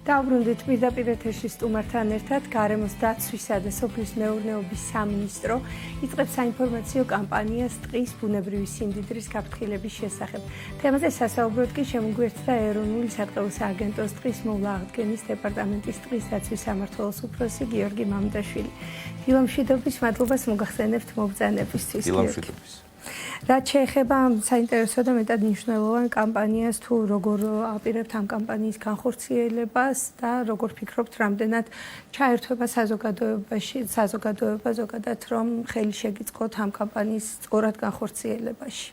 Დაუბრუნდით პირდაპირ ეთერში სტუმართან ერთად გარემოს დაცვისა და სოფლის მეურნეობის სამინისტრო იწყებს საინფორმაციო კამპანიას ტყის ბუნებრივი სიმდიდრის გაფრთხილების შესახებ. თემაზე სასაუბროდ კი შემოგვიერთდა ეროვნული სატყეო სააგენტოს ტყის მოვლა-აღდგენის დეპარტამენტის ტყის დაცვის სამმართველოს უფროსი გიორგი მამდაშვილი. დილამშვიდობის მადლობას მოგახსენებთ მობრძანებისთვის. დილამშვიდობის. რაც შეეხება საინტერესო და მეტად მნიშვნელოვან კამპანიას, თუ როგორ აპირებთ ამ კამპანიის განხორციელებას და როგორ ფიქრობთ, რამდენად ჩაერთვება საზოგადოება ზოგადად, რომ ხელი შეგიწყოთ ამ კამპანიის სწორად განხორციელებაში?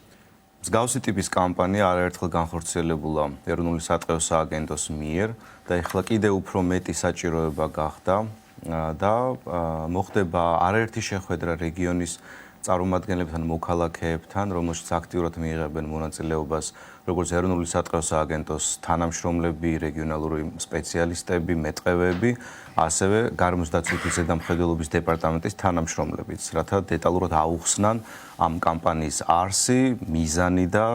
მსგავსი ტიპის კამპანია არაერთხელ განხორციელებულა ეროვნული სატყეო სააგენტოს მიერ და ეხლა კიდევ უფრო მეტი საჭიროება გახდა და მოხდება არაერთი შეხვედრა რეგიონის წარმომადგენლებთან, მოქალაქეებთან, რომელშიც აქტიურად მიიღებენ მონაწილეობას როგორც ეროვნული სატყეო სააგენტოს თანამშრომლები, რეგიონალური სპეციალისტები, მეტყევები, ასევე გარემოს დაცვითი ზედამხედველობის დეპარტამენტის თანამშრომლებიც, რათა დეტალურად აუხსნან ამ კამპანიის არსი, მიზანი და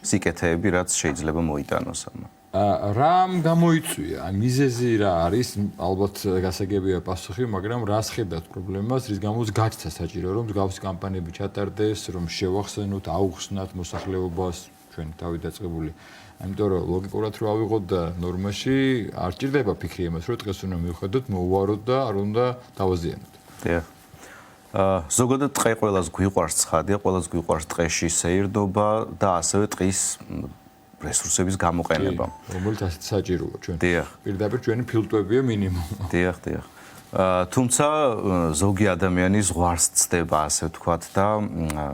სიკეთეები, რაც შეიძლება მოიტანოს ამ. რამ გამოიწვია? მიზეზი რა არის? ალბათ გასაგებია პასუხი, მაგრამ რას ხედავთ პრობლემას, რის გამოც გაჩნდა საჭირო, რომ მსგავსი კამპანიები ჩატარდეს, რომ შევახსენოთ, აუხსნათ მოსახლეობას, ჩვენი თავი დაწყებული. ამიტომ რომ ლოგიკურად რო ავიღოთ და ნორმაში არ ჭირდება ფიქრი იმას, რომ დღეს უნდა მივხვდეთ, მოვუაროთ და არ უნდა დავაზიანოთ. დიახ. ზოგადად ტყე ყველას გვიყვარს ცხადია, ყველას გვიყვარს ტყეში სეირნობა და ასევე ტყის რესურსების გამოყენება. რომელიც ასეთ საჭიროა ჩვენ. დიახ. პირდაპირ ჩვენი ფილტვებია მინიმუმ. დიახ, დიახ. თუმცა ზოგი ადამიანი ზღვარს ცდება, ასე ვთქვათ და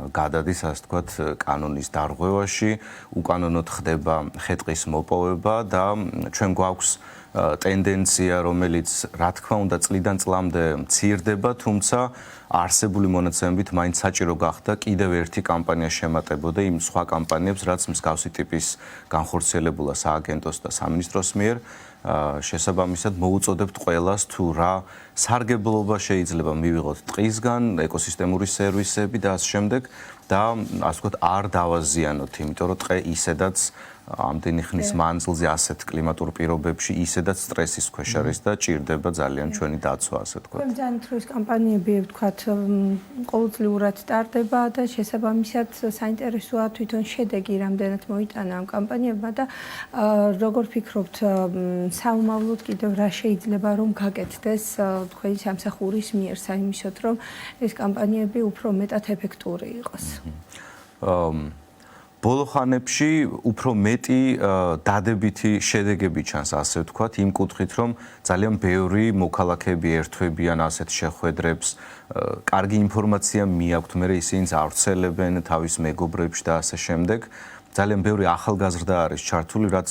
გადადის, ასე ვთქვათ, კანონის დარღვევაში, უკანონოდ ხდება ხე-ტყის მოპოვება და ჩვენ გვაქვს ტენდენცია, რომელიც რა თქმა უნდა წლიდან წლამდე მცირდება, თუმცა არსებული მონაცემებით მაინც საჭირო გახდა კიდევ ერთი კამპანია შემატებოდა იმ სხვა კამპანიებს, რაც მსგავსი ტიპის განხორციელებულა სააგენტოს და სამინისტროს მიერ. შესაბამისად მოუწოდებთ ყველას თუ რა სარგებლობა შეიძლება მივიღოთ ტყისგან, ეკოსისტემური სერვისები და ამ შემდეგ და ასე ვთქვათ არ დავაზიანოთ, იმიტომ რომ ტყე ისედაც ამდენი ხნის მანძილზე ასეთ კლიმატურ პირობებში ისედაც სტრესის ქვეშ არის და ჭირდება ძალიან ჩვენი დაცვა, ასე ვთქვათ. ბრძანეთ, რომ ეს კამპანიები, ვთქვათ, ყოველწლიურად ტარდება და შესაბამისად საინტერესოა თვითონ შედეგი, რამდენად მოიტანა ამ კამპანიებმა და როგორ ფიქრობთ, საომავლოდ კიდევ რა შეიძლება რომ გაკეთდეს თქვენი სამსახურის მიერ, საიმისოდ რომ ეს კამპანიები უფრო მეტად ეფექტური იყოს? ბოლო ხანებში უფრო მეტი დადებითი შედეგები ჩანს, ასე ვთქვათ, იმ კუთხით, რომ ძალიან ბევრი მოქალაქეები ერთვებიან ასეთ შეხვედრებს, კარგი ინფორმაცია მიაქვთ, მერე ისინი ავრცელებენ თავის მეგობრებში და ასე შემდეგ. ძალიან ბევრი ახალგაზრდა არის ჩართული, რაც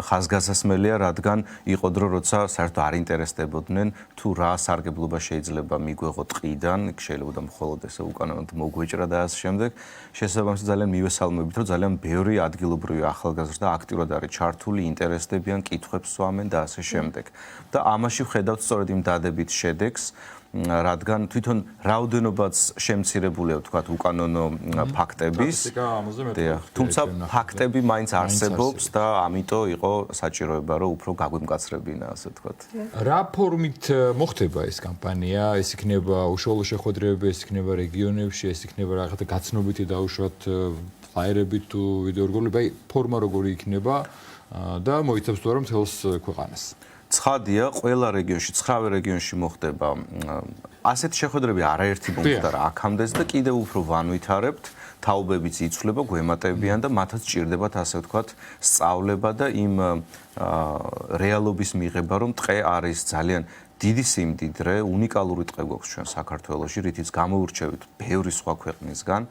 ხაზგასასმელია, რადგან იყო დრო, როცა საერთოდ არ ინტერესდებოდნენ თუ რა სარგებლობა შეიძლება მიგვეღო ტყიდან, შეიძლება და მხოლოდ ესე უკანონოდ მოგვეჭრა და ასე შემდეგ. შესაბამისად ძალიან მივესალმებით, რომ ძალიან ბევრი ადგილობრივი ახალგაზრდა აქტიურად არის ჩართული, ინტერესდებიან, კითხვებს სვამენ და ასე შემდეგ. და ამაში ვხედავთ სწორედ იმ დადებით შედეგს, რადგან თვითონ რაოდენობაც შემცირებულია, ვთქვათ, უკანონო ფაქტების. თუმცა ფაქტები მაინც არსებობს და ამიტომ იყო საჭიროება, რომ უფრო გაგვიმკაცრებინა, ასე ვთქვათ. რა ფორმით მოხდება ეს კამპანია? ეს იქნება უშუალო შეხვედრები, ეს იქნება რეგიონებში, ეს იქნება რაღაცა გაცნობითი დაუშვათ ფლაიერები თუ ვიდეორგოლები, აი ფორმა როგორი იქნება და მოიცავს თუ არა მთელს ქვეყანას? ცხადია, ყველა რეგიონში, 9 რეგიონში მოხდება ასეთი შეხვედრები არაერთი მომხდარა რა აქამდეც და კიდევ უფრო ვანვითარებთ, თაობებიც იცვლება, გვემატებიან და მათაც ჭირდებათ, ასე ვთქვათ, სწავლება და იმ რეალობის მიღება, რომ ტყე არის ძალიან დიდი სიმდიდრე, უნიკალური ტყე გვაქვს ჩვენ საქართველოში, რითიც გამოურჩევით ბევრი სხვა ქვეყნისგან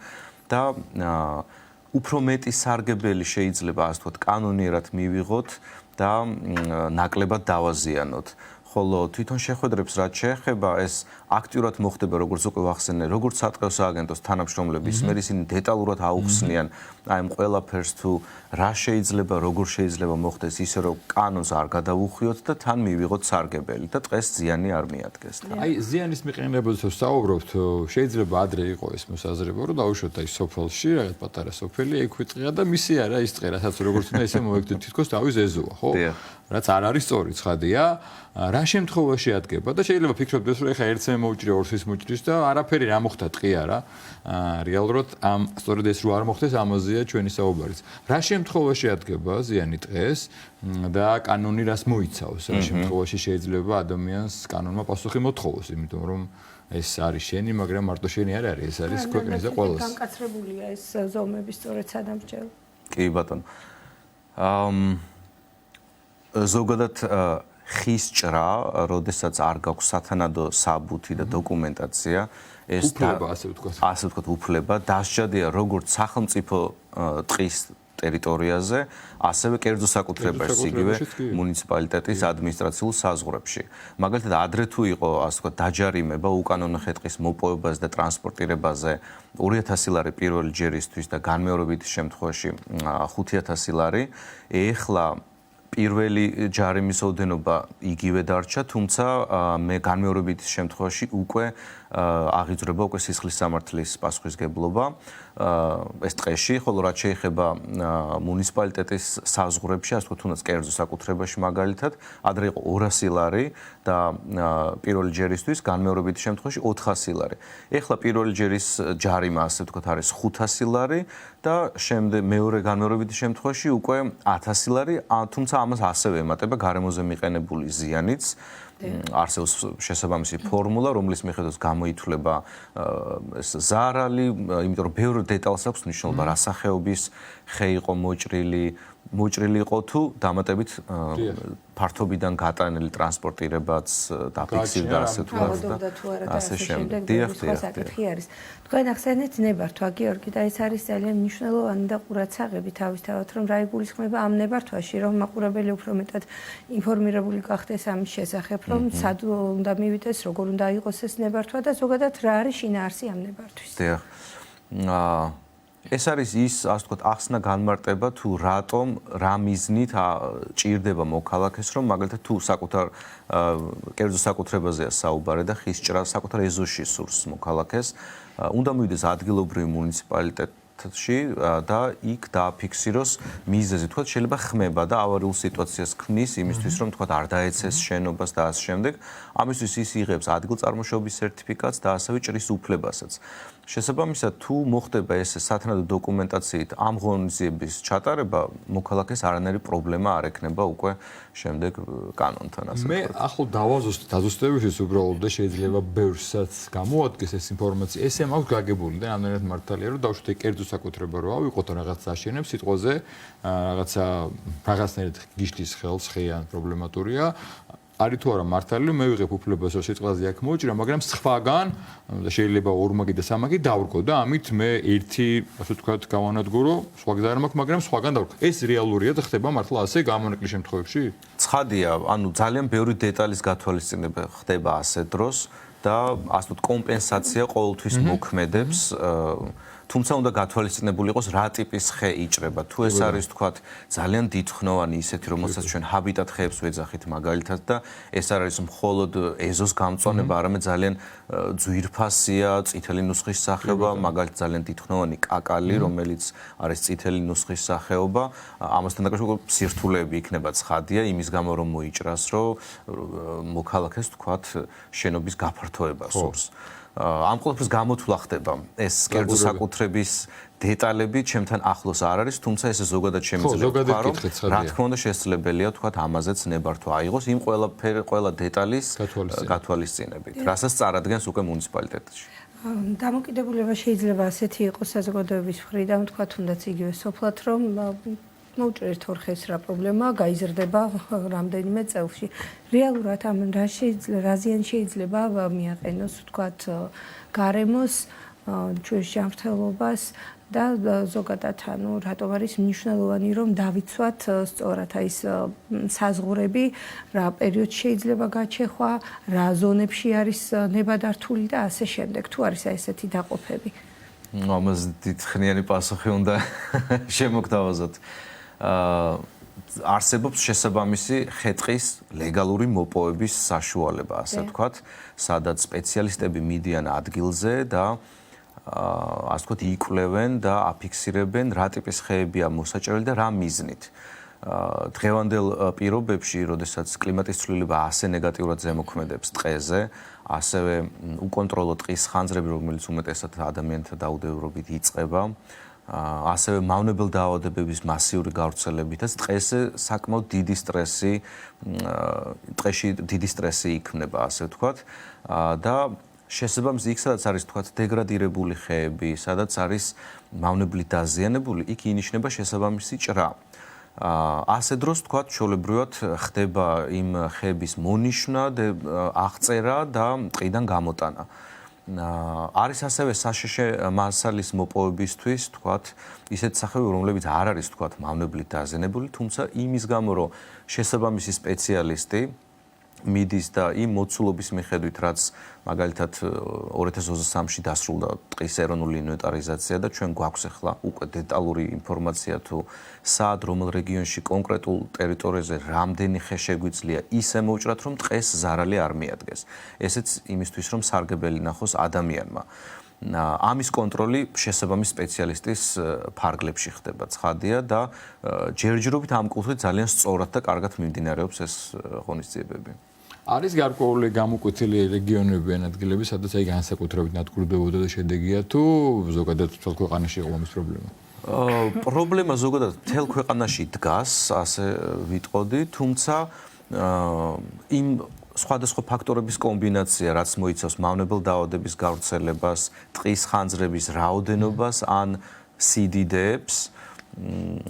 და უფრო მეტი სარგებელი შეიძლება, ასე ვთქვათ, კანონიერად მივიღოთ და ნაკლებად დავაზიანოთ. ხოლო თვითონ შეხვედრებს რაც შეეხება ეს აქტიურად მოხდება როგორც უკვე ვახსენე, როგორც სატყეო სააგენტოს თანამშრომლები, ისმერ ისინი დეტალურად აუხსნიან აი ამ ყველაფერს თუ რა შეიძლება, როგორ შეიძლება მოხდეს ისე რომ კანონს არ გადავუხვიოთ და თან მივიღოთ სარგებელი და დღეს ზიანი არ მიადგეს. აი ზიანის მიყენებაზე ვსაუბრობთ, შეიძლება ადრე იყო ეს მოსაზრება, რომ დაუშვათ აი სოფელში, რაღაც პატარა სოფელი, ეგ ვიტყია და მისი არა ის ტყე, რასაც როგორც უნდა ისე მოვეკდეთ თითქოს თავის ეზოა, ხო? რაც არ არის სწორი ცხადია, რა შემთხვევაში ადგება და შეიძლება ფიქრობდეს, რომ ეხა ერთს მოუჭრია, ორს მოუჭრის და არაფერი რა მოხდა ტყე არა. რეალურად ამ სწორედ ეს რო არ მოხდეს, ამაზეა ჩვენი საუბარიც. რა შემთხვევაში ადგება ზიანი ტყეს და კანონი რას მოიცავს? რა შემთხვევაში შეიძლება ადამიანს კანონმა პასუხი მოთხოვოს, იმიტომ რომ ეს არის შენი, მაგრამ მარტო შენი არ არის, ეს არის ქვეყნის და ყველას. განკაცრებულია ეს ზომები სწორედ სადამსჯელო. კი ბატონო. ზოგადად ხის ჭრა, როდესაც არ გაქვს სათანადო საბუთი და დოკუმენტაცია, ეს უფლება, ასე ვთქვათ. ასე ვთქვათ, უფლება დასჯადია როგორც სახელმწიფო ტყის ტერიტორიაზე, ასევე კერძო საკუთრებაში, იგივე მუნიციპალიტეტის ადმინისტრაციულ საზღვრებში. მაგალითად, ადრე თუ იყო, ასე ვთქვათ, დაჯარიმება უკანონო ხე-ტყის მოპოვებაზე და ტრანსპორტირებაზე 2000 ლარი პირველი ჯერისთვის და განმეორებითი შემთხვევაში 5000 ლარი, ეხლა პირველი ჯარიმის ოდენობა იგივე დარჩა, თუმცა მე განმეორებითი შემთხვევაში უკვე აღიძვრება უკვე სისხლის სამართლის პასუხისგებლობა ეს ტყეში, ხოლო რაც შეეხება მუნიციპალიტეტის საზღვრებში, ასე ვთქვათ, თუნდაც კერძო საკუთრებაში მაგალითად, ადრე იყო 200 ლარი და პირველი ჯერისთვის განმეორებითი შემთხვევაში 400 ლარი. ეხლა პირველი ჯერის ჯარიმა, ასე ვთქვათ, არის 500 ლარი და შემდეგ მეორე განმეორებითი შემთხვევაში უკვე 1000 ლარი, თუმცა ამას ასევე ემატება გარემოზე მიყენებული ზიანიც. არსებობს შესაბამისი ფორმულა, რომლის მიხედვითაც გამოითვლება ეს ზარალი, იმიტომ რომ ბევრი დეტალს აქვს მნიშვნელობა, რა სახეობის ხე იყო მოჭრილი იყო თუ დამატებით ფართობიდან გატანილი ტრანსპორტირებაც დაფიქსირდა ასე თუ არა. ასე შემდეგ. დიახ. საკითხი არის. თქვენ ახსენეთ ნებართვა, გიორგი, და ეს არის ძალიან მნიშვნელოვანი და ყურადსაღები თავისთავად, რომ რა იგულისხმება ამ ნებართვაში, რომ მაყურებელი უფრო მეტად ინფორმირებული გახდეს ამის შესახებ, რომ სად უნდა მივიდეს, როგორ უნდა იყოს ეს ნებართვა და ზოგადად რა არის შინაარსი ამ ნებართვის. დიახ. ეს არის ის, ასე ვთქვათ, ახსნა განმარტება თუ რატომ რა მიზნით ჭირდება მოქალაქეს, რომ მაგალითად თუ საკუთარ კერძო საკუთრებაზეა საუბარი და ხის ჭრა საკუთარ ეზოში სურს მოქალაქეს, უნდა მივიდეს ადგილობრივ მუნიციპალიტეტში და იქ დააფიქსიროს მიზეზი, თქვათ, შეიძლება ხმება და ავარიულ სიტუაციას ქმნის იმისთვის, რომ თქვათ არ დაეცეს შენობას და ასე შემდეგ. ამისთვის ის იღებს ადგილწარმოშობის სერტიფიკატს და ასევე ჭრის უფლებასაც. შესაბამისად, თუ მოხდება ესე სათანადო დოკუმენტაციით ამ ღონისძიების ჩატარება, მოქალაქეს არანაირი პრობლემა არ ექნება უკვე შემდეგ კანონთან ასე. მე ახლა დაზუსტებისთვის უბრალოდ და შეიძლება ბევრსაც გამოადგეს ეს ინფორმაცია. ესე მაქვს გაგებული და ამდენად მართალია, რომ დავუშვათ კერძო საკუთრება რო ავიღოთ რაღაც აშენებს სიტყვაზე, რაღაცნაირად გიშლის ხელს, ხეიან პრობლემატურია. არის თუ არა მართალი, მე ვიღებ უფლებას რომ სიტყვაზე აქ მოჭრა, მაგრამ სხვაგან და შეიძლება ორმაგი და სამაგი დავrko და ამით მე ერთი, ასე ვთქვათ, გავანადგო, რომ სხვა გზა არ მაქვს, მაგრამ სხვაგან დავrko. ეს რეალურია და ხდება მართლა ასე გამონაკლისის შემთხვევებში? ცხადია, ანუ ძალიან ბევრი დეტალის გათვალისწინება ხდება ასე დროს და ასე ვთქვათ, კომპენსაცია ყოველთვის მოქმედებს. თუმცა უნდა გათვალისწინებული იყოს რა ტიპის ხე იჭრება. თუ ეს არის თქვათ ძალიან დიდხნოვანი ისეთი, რომელსაც ჩვენ ჰაბიტატ ხეებს ვეძახით მაგალითად და ეს არ არის მხოლოდ ეზოს გამწვანება, არამედ ძალიან ძვირფასია, წითელი ნუსხის სახეობა, მაგალითად ძალიან დიდხნოვანი კაკალი, რომელიც არის წითელი ნუსხის სახეობა, ამასთან დაკავშირებით სირთულეები იქნება ცხადია, იმის გამო რომ მოიჭრას, რომ მოქალაქეს თქვათ შენობის გაფართოება სურს. ამ ყველაფერს გამოთვლა ხდება ეს კერძო საკუთრების დეტალები ჩემთან ახლოს არ არის, თუმცა ეს ზოგადად შემიძლია თქვა, რომ რა თქმა უნდა შესაძლებელია თქვა ამაზეც ნებართვა აიღოს იმ ყველა დეტალის გათვალისწინებით, რასაც წარადგენს უკვე მუნიციპალიტეტში. დამოკიდებულება შეიძლება ასეთი იყოს საზოგადოების მხრიდან, თქვა თუნდაც იგივე სოფლად, რომ მოუჭერთ ორხეს რა პრობლემაა, გაიზრდება რამდენიმე წელში. რეალურად ამ რა ზიანი შეიძლება მიაყენოს, ვთქვათ, გარემოს, ჩვენს ჯანმრთელობას და ზოგადად რატომ არის მნიშვნელოვანი რომ დავიცვათ სწორად აი ეს საზღვრები, რა პერიოდში შეიძლება გაჩეხვა, რა ზონებში არის ნებადართული და ასე შემდეგ. თუ არის აი ესეთი დაყოფები. ამას დიდხნიანი პასუხი უნდა შემოგთავაზოთ. არსებობს შესაბამისი ხეტყის ლეგალური მოპოვების საშუალება, ასე ვთქვათ, სადაც სპეციალისტები მიდიან ადგილზე და ასე ვთქვათ, იკვლევენ და აფიქსირებენ რა ტიპის ხეებია მოსაჭრელი და რა მიზნით. დღევანდელ პირობებში, როდესაც კლიმატის ცვლილება ასე ნეგატიურად ზემოქმედებს ტყეზე, ასევე უკონტროლო ტყის ხანძრები, რომელიც უმეტესად ადამიანთა დაუდევრობით იწყება, ასევე მავნებელ დაავადებების მასიური გავრცელებითაც ტყეზე საკმაოდ დიდი სტრესი, ტყეში დიდი სტრესი იქმნება, ასე ვთქვათ, და შესაბამისად იქ სადაც არის თქვათ დეგრადირებული ხეები, სადაც არის მავნებლით დაზიანებული, იქ ინიშნება შესაბამისი ჭრა. ასე დროს თქვათ ჩვეულებრივად ხდება იმ ხეების მონიშნა, აღწერა და ტყიდან გამოტანა. არის ასევე საშიში მასალის მოპოვებისთვის, თქვათ, ისეთ სახეები, რომლებიც არ არის, თქვათ, მავნებლით დაზიანებული, თუმცა იმის გამო, რომ შესაბამისი სპეციალისტი მიდის და იმ მოცულობის მიხედვით, რაც მაგალითად 2023-ში დასრულდა ტყის ეროვნული ინვენტარიზაცია და ჩვენ გვაქვს ახლა უკვე დეტალური ინფორმაცია თუ სად, რომელ რეგიონში კონკრეტულ ტერიტორიაზე რამდენი ხე შეგვიძლია ისე მოვჭრათ, რომ ტყეს ზარალი არ მიადგეს. ესეც იმისთვის, რომ სარგებელი ნახოს ადამიანმა. ამის კონტროლი შესაბამის სპეციალისტის ფარგლებში ხდება, ცხადია და ჯერჯერობით ამ კუთხით ძალიან სწორად და კარგად მიმდინარეობს ეს ღონისძიებები. არის გარკვეული გამოკვეთილი რეგიონები ან ადგილები, სადაც აი განსაკუთრებით ნადგურდებოდა და შედეგია თუ ზოგადად მთელ ქვეყანაში იყო ამის პრობლემა? პრობლემა ზოგადად მთელ ქვეყანაში დგას, ასე ვიტყოდი, თუმცა იმ სხვადასხვა ფაქტორების კომბინაცია, რაც მოიცავს მავნებელ დაავადების გავრცელებას, ტყის ხანძრების რაოდენობას ან სიდიდეებს,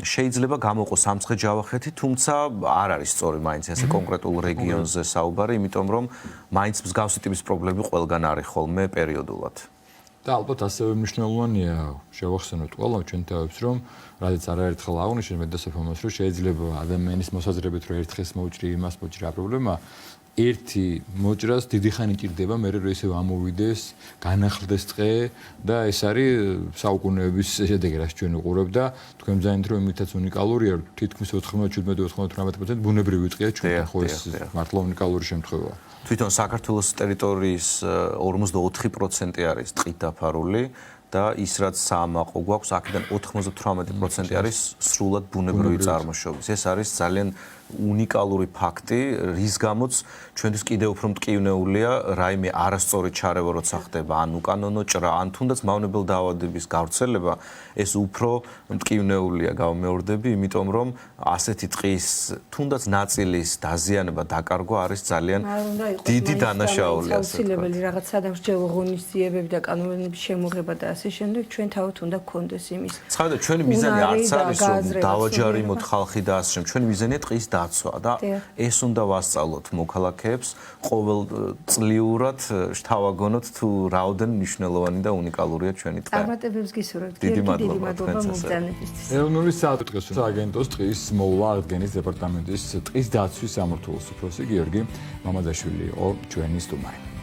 შეიძლება გამოყოს სამცხე-ჯავახეთი, თუმცა არ არის სწორი მაინც ესე კონკრეტულ რეგიონზე საუბარი, იმიტომ რომ მაინც მსგავსი ტიპის პრობლემები ყველგან არის ხოლმე პერიოდულად. და ალბათ ასევე მნიშვნელოვანია შევახსენოთ ყველა ჩვენ თავებს, რომ რადგან არაერთხელ აღნიშნეთ მეტდასაფამას, რომ შეიძლება ადამიანის მოსაზრებით რომ ერთხელს მოუჭრი, იმას მოუჭრი რა პრობლემა, ერთი მოჭრას დიდი ხანი ჭირდება, მე რომ ისევ ამოვიდეს, განახლდეს ტყე და ეს არის საუკუნეების შედეგი, რაც ჩვენ ვუყურებ და თქვენ ძალიან რომ იმითაც უნიკალურია, თითქმის 97-98% ბუნებრივი ტყეა ჩვენ, ხო ეს მართლა უნიკალური შემთხვევაა. თვითონ საქართველოს ტერიტორიის 44% არის ტყით დაფარული და ის რაც საამაყო გვაქვს, აქედან 98% არის სრულად ბუნებრივი წარმოშობის. ეს არის ძალიან უნიკალური ფაქტი, რის გამოც ჩვენთვის კიდევ უფრო მტკივნეულია რაიმე არასწორი ჩარევა როცა ხდება, ან უკანონო ჭრა, ან თუნდაც მავნებელ დაავადების გავრცელება, ეს უფრო მტკივნეულია გამეორდები, იმიტომ რომ ასეთი ტყის თუნდაც ნაწილის დაზიანება, დაკარგვა არის ძალიან დიდი დანაშაული, ასე ვთქვათ. აუცილებელი რაღაც სადამსჯელო ღონისძიებები და კანონების შემოღება და ასე შემდეგ ჩვენ თავად უნდა გქონდეს იმის. ცხადია, ჩვენი მიზანი არც არის რომ დავაჯარიმოთ ხალხი და ასე შემდეგ. ჩვენი მიზანია ტყის დაცვა და ეს უნდა ვასწავლოთ მოქალაქეებს ყოველწლიურად შთავაგონოთ თუ რაოდენ მნიშვნელოვანი და უნიკალურია ჩვენი ტყე. წარმატებებს გისურვებთ. დიდი მადლობა მოგზაურობისთვის. ეროვნული საათის სააგენტოს ტყის მოვლა აღდგენის დეპარტამენტის ტყის დაცვის სამმართველოს უფროსი გიორგი მამაძაშვილი იყო ჩვენი სტუმარი.